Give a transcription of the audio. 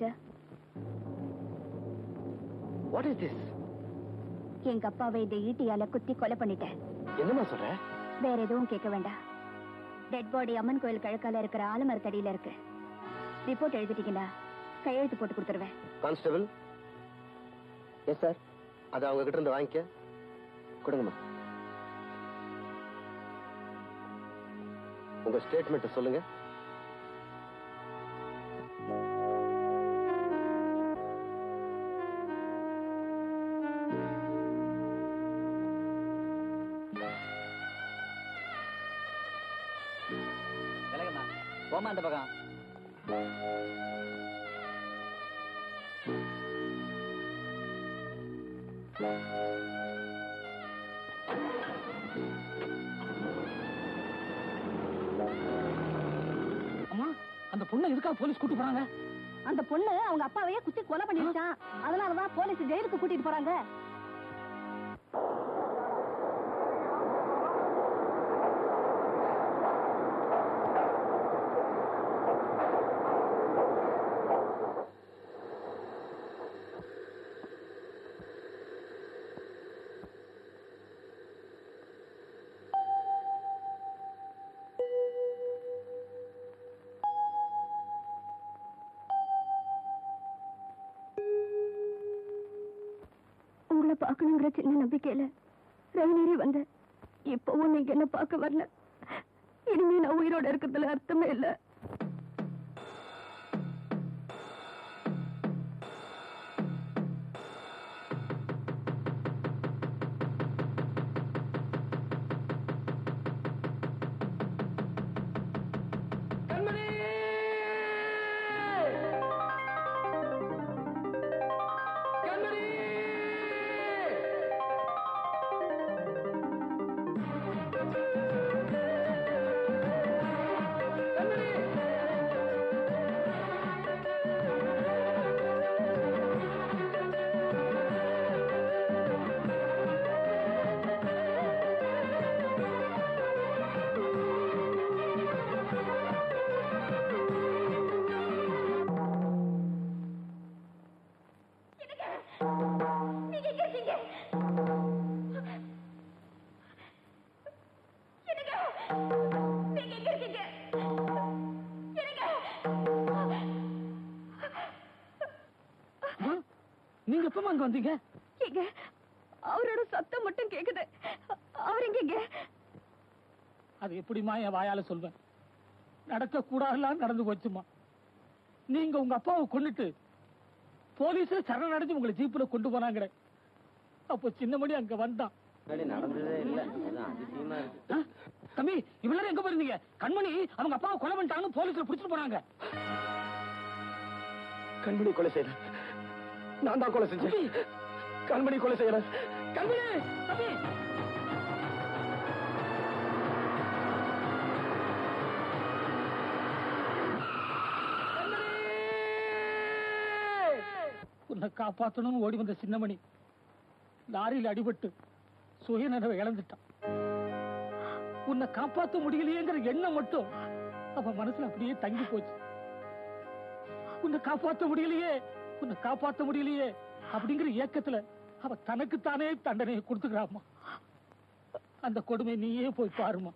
Mister. What is this? எங்க அப்பாவை இந்த ஈட்டியால குத்தி கொலை பண்ணிட்டேன். என்னமா சொல்ற? வேற எதுவும் கேட்க வேண்டாம். டெட் பாடி அம்மன் கோயில் கிழக்கால இருக்கிற ஆலமரத்தடியில இருக்கு. ரிப்போர்ட் எழுதிட்டீங்களா? கையெழுத்து போட்டு கொடுத்துருவேன். கான்ஸ்டபிள். Yes sir. அதை அவங்க கிட்ட இருந்து வாங்கிக்க. கொடுங்கம்மா. உங்க ஸ்டேட்மெண்ட் சொல்லுங்க. போமா அந்த பக்கம். அம்மா, அந்த பொண்ணை எதுக்கா போலீஸ் கூட்டு போறாங்க? அந்த பொண்ணு அவங்க அப்பாவையே குத்தி கொலை பண்ணிருச்சான். அதனாலதான் போலீஸ் ஜெயிலுக்கு கூட்டிட்டு போறாங்க. உங்களை பார்க்கணுங்கிற சின்ன நம்பிக்கையில ரயிலேறி வந்த. இப்பவும் நீங்க என்ன பார்க்க வரல. இனிமே நான் உயிரோட இருக்கிறதுல அர்த்தமே இல்லை. நீங்க எப்பமா அங்க வந்தீங்க? அவரோட சத்தம் மட்டும் கேக்குது. அவர் எங்க? அது எப்படிமா என் வாயால சொல்வேன்? நடக்க கூடாதெல்லாம் நடந்து போச்சுமா. நீங்க உங்க அப்பாவை கொண்டுட்டு போலீஸ் சரணடைஞ்சு உங்களை ஜீப்ல கொண்டு போனாங்க. அப்போ சின்னமணி அங்க வந்தான். நடந்ததே இல்ல. அதிசயமா இருக்கு. தம்பி, இவ்வளவு எங்க போயிருந்தீங்க? கண்மணி அவங்க அப்பாவை கொலை பண்ணிட்டாங்கன்னு போலீஸ்ல பிடிச்சிட்டு போனாங்க. கண்மணி கொலை செய்யல. நான் தான் கொலை செஞ்சேன். கண்மணி கொலை செய்யல. கண்மணி தம்பி, உன்னை காப்பாற்றணும்னு ஓடி வந்த சின்னமணி லாரியில் அடிபட்டு சுயநினைவை இழந்துட்டான். உன்னை காப்பாற்ற முடியலையேங்கிற எண்ணம் மட்டும் அவன் மனசுல அப்படியே தங்கி போச்சு. உன்னை காப்பாற்ற முடியலையே, உன்னை காப்பாற்ற முடியலையே அப்படிங்கிற ஏக்கத்துல அவ தனக்குத்தானே தண்டனையை கொடுத்துக்கிறாமா. அந்த கொடுமை நீயே போய் பாருமா.